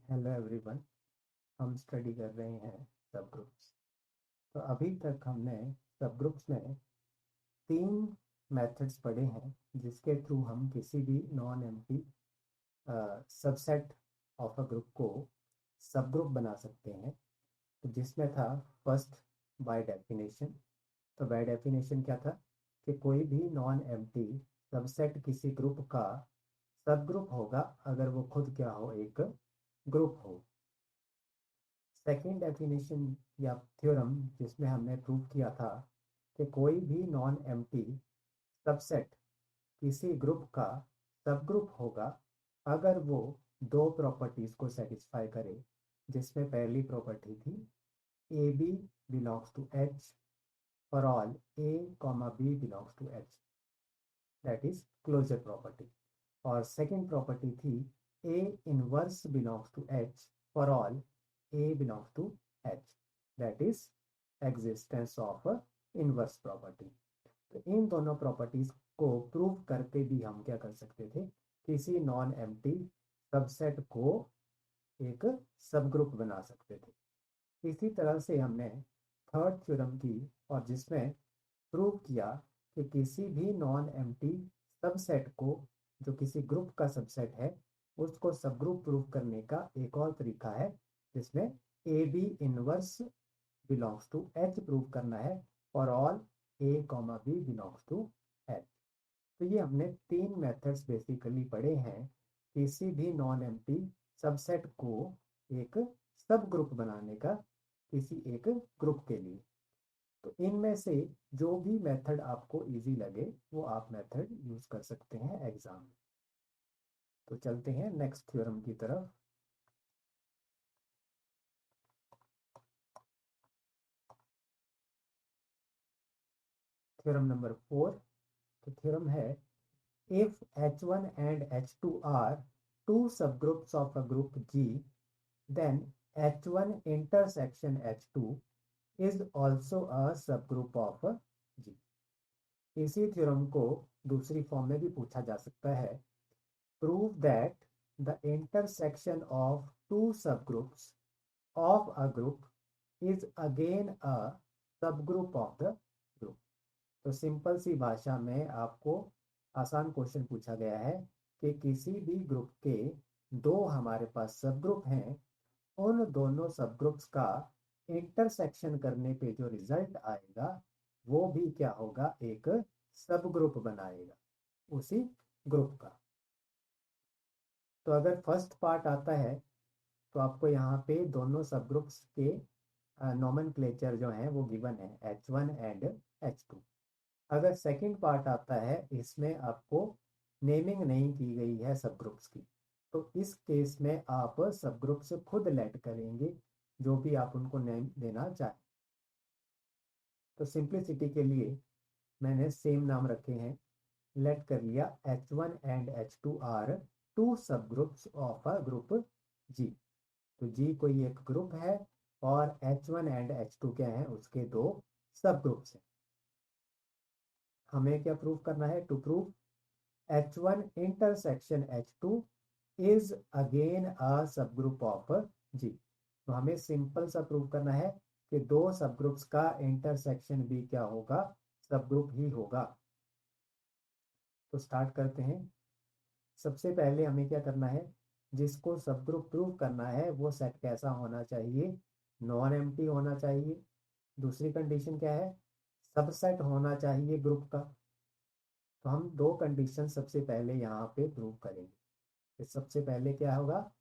Hello everyone. हम study कर रहे हैं सब ग्रुप्स। तो अभी तक हमने सब ग्रुप्स में तीन मेथड्स पढ़े हैं जिसके थ्रू हम किसी भी non empty subset of a group को सब ग्रुप बना सकते हैं। तो जिसमें था फर्स्ट, बाय डेफिनेशन। तो बाय डेफिनेशन क्या था कि कोई भी नॉन एम्प्टी सबसेट किसी ग्रुप का सब ग्रुप होगा अगर वो खुद क्या हो, एक ग्रुप हो। सेकेंड डेफिनेशन या थ्योरम जिसमें हमने प्रूव किया था कि कोई भी नॉन एम्प्टी सबसेट किसी ग्रुप का सब ग्रुप होगा अगर वो दो प्रॉपर्टीज को सेटिस्फाई करे, जिसमें पहली प्रॉपर्टी थी A B belongs to H for all A comma B belongs to H, that is closure property. और सेकेंड प्रॉपर्टी थी A inverse belongs to H for all A belongs to H, that is existence of inverse property. तो इन दोनों properties को prove करके भी हम क्या कर सकते थे, किसी नॉन एम्प्टी सबसेट को एक सब ग्रुप बना सकते थे। इसी तरह से हमने थर्ड थ्योरम की, और जिसमें प्रूव किया कि किसी भी नॉन एम्प्टी सबसेट को, जो किसी ग्रुप का सबसेट है, उसको सब ग्रुप प्रूव करने का एक और तरीका है जिसमें A B inverse belongs to H prove करना है और all A comma B belongs to H. तो ये हमने तीन मेथड्स बेसिकली पढ़े हैं किसी भी नॉन एम्प्टी सबसेट को एक सब ग्रुप बनाने का किसी एक ग्रुप के लिए। तो इनमें से जो भी मेथड आपको इजी लगे वो आप मेथड यूज कर सकते हैं एग्जाम में। तो चलते हैं नेक्स्ट थ्योरम की तरफ। Theorem number 4। तो थ्योरम है, if H1 and H2 are two subgroups of a group G, then H1 intersection H2 is also a subgroup of G। इसी थ्योरम को दूसरी फॉर्म में भी पूछा जा सकता है। Prove that the intersection of two subgroups of a group is again a subgroup of the group। तो सिंपल सी भाषा में आपको आसान क्वेश्चन पूछा गया है कि किसी भी ग्रुप के दो हमारे पास सब ग्रुप हैं, उन दोनों सब ग्रुप्स का इंटरसेक्शन करने पे जो रिजल्ट आएगा वो भी क्या होगा, एक सब ग्रुप बनाएगा उसी ग्रुप का। तो अगर फर्स्ट पार्ट आता है तो आपको यहाँ पे दोनों सब ग्रुप्स के नोमेनक्लेचर जो हैं वो गिवन है, H1 एंड H2। अगर सेकंड पार्ट आता है इसमें आपको नेमिंग नहीं की गई है सब ग्रुप्स की, तो इस केस में आप सब ग्रुप्स खुद लेट करेंगे जो भी आप उनको नेम देना चाहें। तो सिंप्लिसिटी के लिए मैंने सेम नाम रखे हैं, लेट कर लिया H1 and H2 are two subgroups of a group G. तो जी कोई एक ग्रुप है और H1 एंड H2 क्या है, उसके दो सब ग्रुप्स हैं। हमें क्या प्रूव करना है, to prove H1 intersection H2 is again a subgroup of G। तो हमें सिंपल सा प्रूव करना है कि दो सबग्रुप्स का इंटरसेक्शन भी क्या होगा, सबग्रुप ही होगा। तो स्टार्ट करते हैं। सबसे पहले हमें क्या करना है, जिसको सब ग्रुप प्रूव करना है वो सेट कैसा होना चाहिए, नॉन एम्प्टी होना चाहिए। दूसरी कंडीशन क्या है, सबसेट होना चाहिए ग्रुप का। तो हम दो कंडीशन सबसे पहले यहाँ पे प्रूव करेंगे। तो सबसे पहले क्या होगा,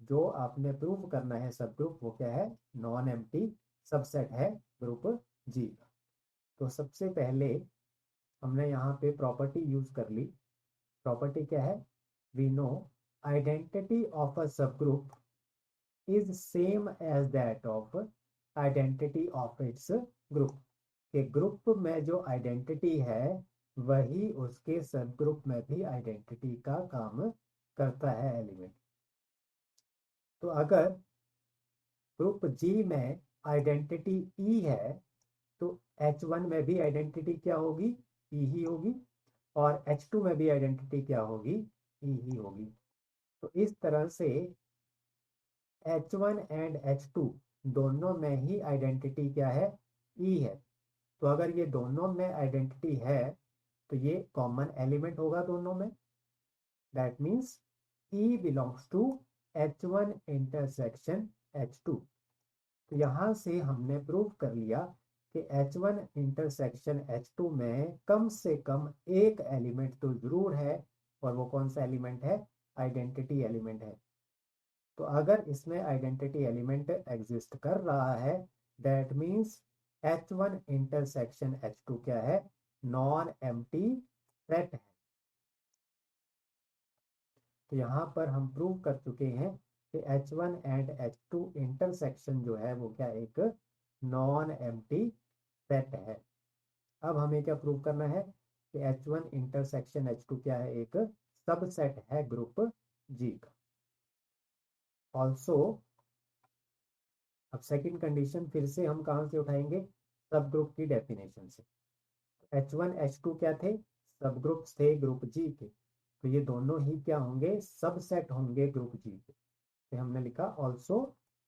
जो आपने प्रूव करना है सब ग्रुप वो क्या है, नॉन एम्प्टी सबसेट है ग्रुप जी का। तो सबसे पहले हमने यहाँ पे प्रॉपर्टी यूज कर ली। प्रॉपर्टी क्या है, we know identity of a sub group is same as that of identity of its group. के ग्रुप में जो आइडेंटिटी है वही उसके सब ग्रुप में भी आइडेंटिटी का काम करता है एलिमेंट। तो अगर ग्रुप जी में आइडेंटिटी ई है तो H1 में भी आइडेंटिटी क्या होगी, ई ही होगी, और H2 में भी आइडेंटिटी क्या होगी, ई ही होगी। तो इस तरह से H1 एंड H2 दोनों में ही आइडेंटिटी क्या है, E है। तो अगर ये दोनों में आइडेंटिटी है तो ये कॉमन एलिमेंट होगा दोनों में। That means E belongs to H1 intersection H2। तो यहाँ से हमने प्रूव कर लिया कि H1 इंटरसेक्शन H2 में कम से कम एक एलिमेंट तो जरूर है, और वो कौन सा एलिमेंट है, आइडेंटिटी एलिमेंट है। तो अगर इसमें आइडेंटिटी एलिमेंट एग्जिस्ट कर रहा है, that means H1 intersection H2 क्या है, नॉन एम्प्टी सेट है। तो यहाँ पर हम प्रूव कर चुके हैं कि H1 एंड H2 इंटरसेक्शन जो है वो क्या, एक नॉन एम्प्टी सेट है। अब हमें क्या प्रूव करना है कि H1 इंटरसेक्शन H2 क्या है, एक सबसेट है ग्रुप G का। ऑल्सो अब सेकंड कंडीशन फिर से हम कहाँ से उठाएंगे, सब ग्रुप की डेफिनेशन से। H1 H2 क्या थे, सब ग्रुप्स थे ग्रुप G के। तो ये दोनों ही क्या होंगे, सबसेट होंगे ग्रुप G के। तो हमने लिखा also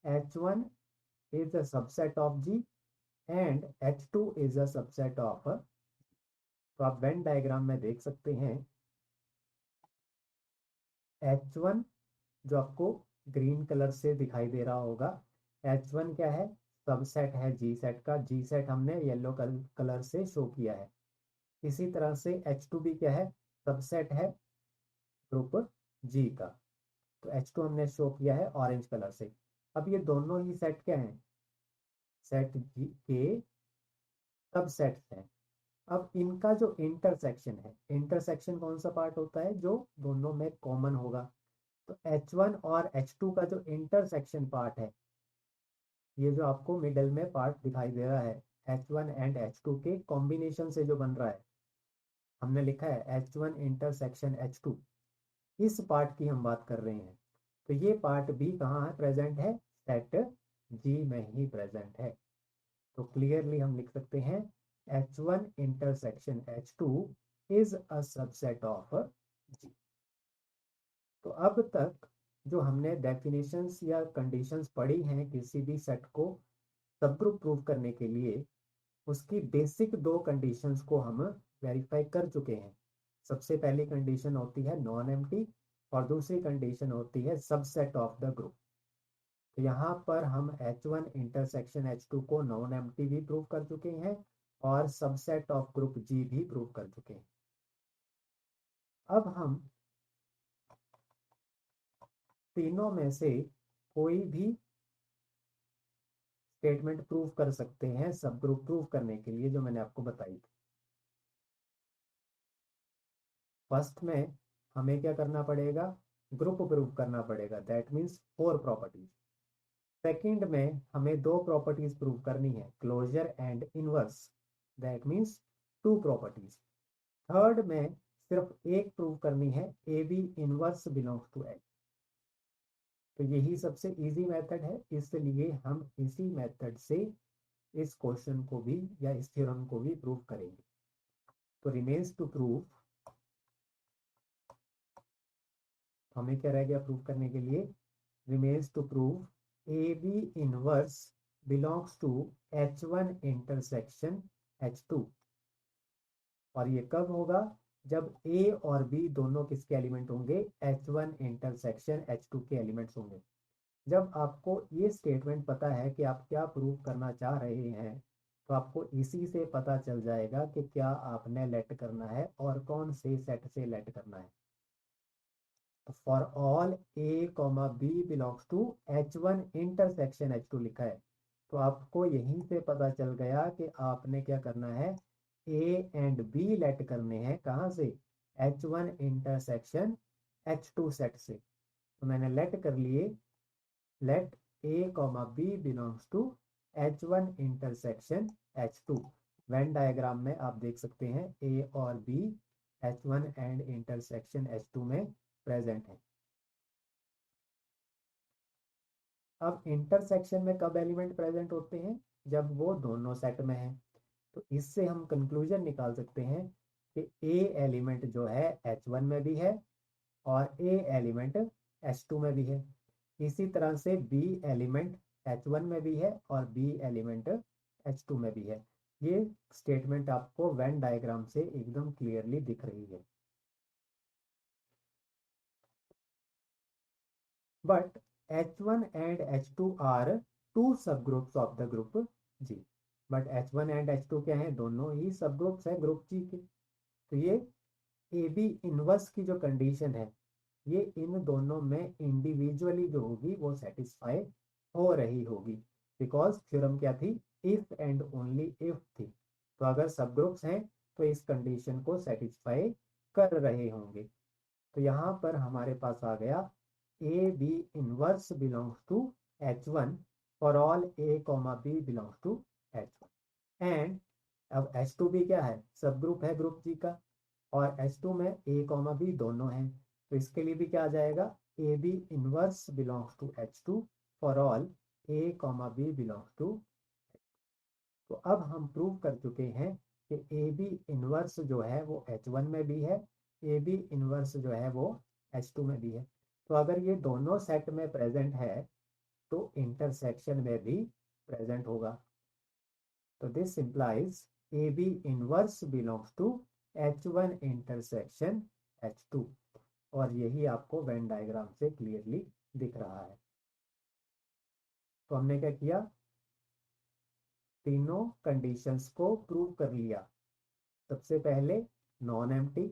H1 is a subset of G and H2 is a subset of. तो आप वेन डायग्राम में देख सकते हैं H1 जो आपको ग्रीन कलर से दिखाई दे रहा होगा, H1 क्या है, सबसेट है G सेट का। G सेट हमने येलो कलर से शो किया है। इसी तरह से H2 भी क्या है, सबसेट है ग्रुप G का। तो H2 हमने शो किया है ऑरेंज कलर से। अब ये दोनों ही सेट क्या हैं, सेट G के सबसेट्स हैं। अब इनका जो इंटरसेक्शन है, इंटरसेक्शन कौन सा पार्ट होता है, जो दोनों में कॉमन होगा। तो H1 और H2 का जो इंटरसेक्शन पार्ट है, ये जो आपको मिडल में पार्ट दिखाई दे रहा है, H1 एंड H2 के कॉम्बिनेशन से जो बन रहा है, हमने लिखा है H1 इंटरसेक्शन H2। इस पार्ट की हम बात कर रहे हैं। तो ये पार्ट भी कहाँ है, प्रेजेंट है, सेट G में ही प्रेजेंट है। तो क्लियरली हम लिख सकते हैं H1 intersection H2 is a subset of G। तो अब तक जो हमने डेफिनेशंस या कंडीशंस पढ़ी हैं किसी भी सेट को सबग्रुप प्रूव करने के लिए, उसकी बेसिक दो कंडीशंस को हम वेरीफाई कर चुके हैं। सबसे पहली कंडीशन होती है नॉन एम्प्टी, और दूसरी कंडीशन होती है सबसेट ऑफ द ग्रुप। तो यहाँ पर हम H1 इंटरसेक्शन H2 को नॉन एम्प्टी भी प्रूव कर चुके हैं, और सबसेट ऑफ ग्रुप G भी प्रूव कर चुके हैं। अब हम तीनों में से कोई भी स्टेटमेंट प्रूव कर सकते हैं सब ग्रुप प्रूव करने के लिए, जो मैंने आपको बताई थी। फर्स्ट में हमें क्या करना पड़ेगा, ग्रुप प्रूव करना पड़ेगा, दैट मीन्स 4 प्रॉपर्टीज। सेकंड में हमें 2 प्रॉपर्टीज प्रूव करनी है, closure and inverse, that means 2 properties. Third में सिर्फ एक प्रूव करनी है, A B inverse belongs to H. तो यही सबसे इजी मेथड है, इसलिए हम इसी मेथड से इस क्वेश्चन को भी या इस थ्योरम को भी प्रूव करेंगे। तो रिमेन्स टू प्रूव, हमें क्या रह गया प्रूव करने के लिए, remains to prove A B inverse belongs to H1 intersection H2। और ये कब होगा, जब A और B दोनों किसके एलिमेंट होंगे, H1 इंटरसेक्शन H2 के एलिमेंट्स होंगे। जब आपको ये स्टेटमेंट पता है कि आप क्या प्रूव करना चाह रहे हैं, तो आपको इसी से पता चल जाएगा कि क्या आपने लेट करना है और कौन से सेट से लेट करना है। तो for all A, B belongs to H1 intersection H2 लिखा है। तो आपको यहीं से पता चल गया कि आपने क्या करना है, A एंड B लेट करने हैं, कहाँ से, H1 इंटरसेक्शन H2 सेट से। तो मैंने लेट कर लिए, let A, B belongs to H1 intersection H2। Venn diagram में आप देख सकते हैं A और B H1 and intersection H2 में प्रेजेंट है। अब इंटरसेक्शन में कब एलिमेंट प्रेजेंट होते हैं, जब वो दोनों सेट में है। तो इससे हम कंक्लूजन निकाल सकते हैं कि A एलिमेंट जो है H1 में भी है और A एलिमेंट H2 में भी है। इसी तरह से बी एलिमेंट H1 में भी है और बी एलिमेंट H2 में भी है। ये स्टेटमेंट आपको वेन डायग्राम से एकदम क्लियरली दिख रही है। But H1 and H2 are two subgroups of the group G। But H1 and H2 क्या है, दोनों ही सबग्रुप्स है ग्रुप G के। तो ये ए बी इनवर्स की जो कंडीशन है ये इन दोनों में इंडिविजुअली जो होगी वो सेटिस्फाई हो रही होगी, बिकॉज थ्योरम क्या थी, इफ एंड ओनली इफ थी। तो अगर सब ग्रुप्स हैं तो इस कंडीशन को सेटिस्फाई कर रहे होंगे। तो यहाँ पर हमारे पास आ गया A B inverse belongs to H1 for all A comma B belongs to H1 and अब H2 भी क्या है, सब ग्रुप है ग्रुप जी का, और H2 में ए कॉमा बी दोनों हैं। तो इसके लिए भी क्या आ जाएगा, A B inverse belongs to H2 for all A comma B belongs to. तो अब हम प्रूव कर चुके हैं कि ए बी इनवर्स जो है वो H1 में भी है, ए बी इनवर्स जो है वो H2 में भी है। तो अगर ये दोनों सेट में प्रेजेंट है तो इंटरसेक्शन में भी प्रेजेंट होगा। तो this implies A B inverse belongs to H1 intersection H2, और यही आपको वेन डायग्राम से क्लियरली दिख रहा है। तो हमने क्या किया, तीनों कंडीशंस को प्रूव कर लिया। सबसे पहले नॉन एम्प्टी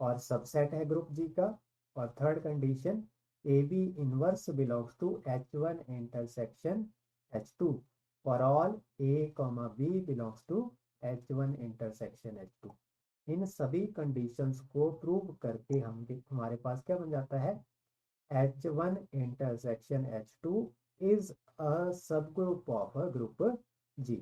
और सबसेट है ग्रुप जी का, और third condition a B inverse belongs to H1 intersection H2 for all A comma B belongs to H1 intersection H2। इन सभी कंडीशंस को प्रूव करके हमारे पास क्या बन जाता है, H1 intersection H2 is a subgroup of a group G।